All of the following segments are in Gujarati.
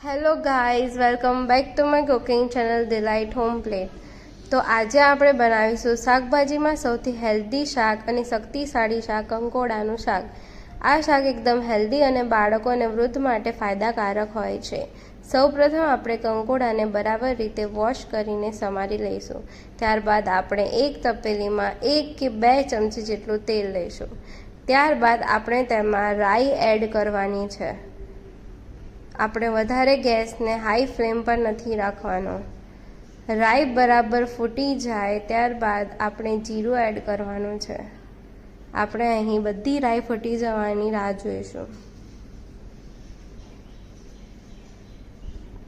Hello guys, welcome back to my cooking channel delight home plate. તો આજે આપણે બનાવીશું શાકભાજીમાં સૌથી હેલ્ધી શાક અને શક્તિશાળી શાક, કંકોડાનું શાક. આ શાક એકદમ હેલ્ધી અને બાળકો અને વૃદ્ધ માટે ફાયદાકારક હોય છે. સૌપ્રથમ આપણે કંકોડાને બરાબર રીતે વોશ કરીને સમારી લઈશું. ત્યારબાદ આપણે એક તપેલીમાં 1 કે 2 ચમચી જેટલું તેલ લઈશું. ત્યારબાદ આપણે તેમાં રાઈ એડ કરવાની છે. આપણે વધારે ગેસને હાઈ ફ્લેમ પર નથી રાખવાનો. રાઈ બરાબર ફૂટી જાય ત્યારબાદ આપણે જીરું એડ કરવાનું છે. આપણે અહીં બધી રાઈ ફૂટી જવાની રાહ જોઈશું.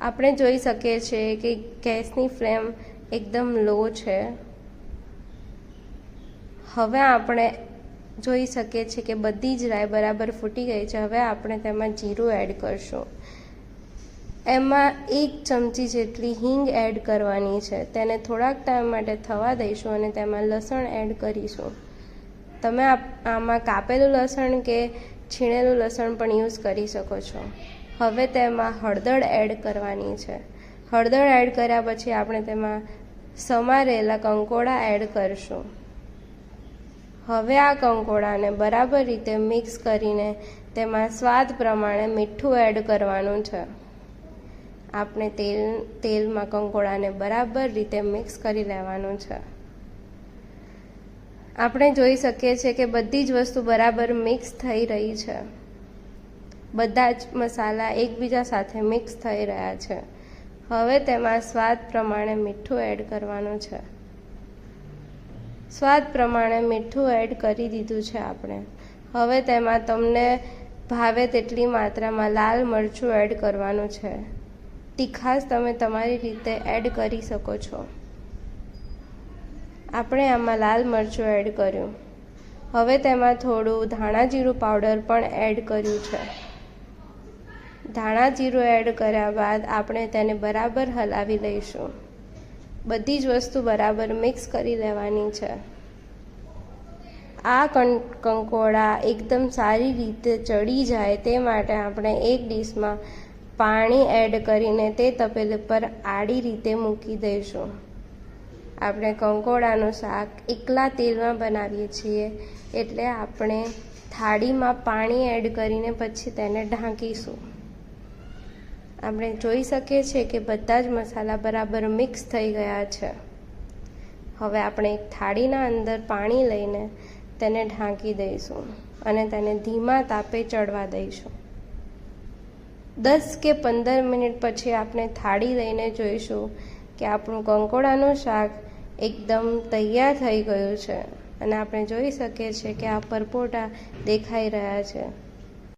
આપણે જોઈ શકીએ છીએ કે ગેસની ફ્લેમ એકદમ લો છે. હવે આપણે જોઈ શકીએ છીએ કે બધી જ રાઈ બરાબર ફૂટી ગઈ છે. હવે આપણે તેમાં જીરું એડ કરશું. એમાં 1 ચમચી જેટલી હિંગ એડ કરવાની છે. તેને થોડાક ટાઈમ માટે થવા દઈશું અને તેમાં લસણ એડ કરીશું. તમે આમાં કાપેલું લસણ કે છીણેલું લસણ પણ યુઝ કરી શકો છો. હવે તેમાં હળદર એડ કરવાની છે. હળદર એડ કર્યા પછી આપણે તેમાં સમારેલા કંકોડા એડ કરશું. હવે આ કંકોડાને બરાબર રીતે મિક્સ કરીને તેમાં સ્વાદ પ્રમાણે મીઠું એડ કરવાનું છે. આપણે તેલમાં કંકોડાને બરાબર રીતે મિક્સ કરી લેવાનું છે. આપણે જોઈ શકીએ છીએ કે બધી જ વસ્તુ બરાબર મિક્સ થઈ રહી છે. બધા જ મસાલા એકબીજા સાથે મિક્સ થઈ રહ્યા છે. હવે તેમાં સ્વાદ પ્રમાણે મીઠું એડ કરવાનું છે. સ્વાદ પ્રમાણે મીઠું એડ કરી દીધું છે આપણે. હવે તેમાં તમને ભાવે તેટલી માત્રામાં લાલ મરચું એડ કરવાનું છે. તીખાશ તમે તમારી રીતે એડ કરી શકો છો. આપણે આમાં લાલ મરચું એડ કર્યું. હવે તેમાં થોડું ધાણા જીરું પાવડર પણ એડ કર્યું છે. ધાણા જીરું એડ કર્યા બાદ આપણે તેને બરાબર હલાવી લઈશું. બધી જ વસ્તુ બરાબર મિક્સ કરી લેવાની છે. આ કંકોડા એકદમ સારી રીતે ચડી જાય તે માટે આપણે એક ડીશમાં પાણી એડ કરીને તે તપેલી પર આડી રીતે મૂકી દઈશું. આપણે કંકોડાનું શાક એકલા તેલમાં બનાવીએ છીએ એટલે આપણે થાળીમાં પાણી એડ કરીને પછી તેને ઢાંકીશું. આપણે જોઈ શકીએ છીએ કે બધા જ મસાલા બરાબર મિક્સ થઈ ગયા છે. હવે આપણે એક થાળીના અંદર પાણી લઈને તેને ઢાંકી દઈશું અને તેને ધીમા તાપે ચડવા દઈશું. 10 કે 15 મિનિટ પછી આપણે થાળી લઈને જોઈશું કે આપણું કંકોડાનું શાક એકદમ તૈયાર થઈ ગયું છે અને આપણે જોઈ શકીએ છીએ કે આ પરપોટા દેખાઈ રહ્યા છે.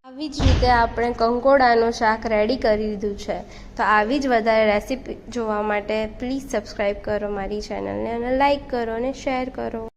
આવી જ રીતે આપણે કંકોડાનું શાક રેડી કરી દીધું છે. તો આવી જ વધારે રેસીપી જોવા માટે પ્લીઝ સબસ્ક્રાઈબ કરો મારી ચેનલને અને લાઈક કરો અને શેર કરો.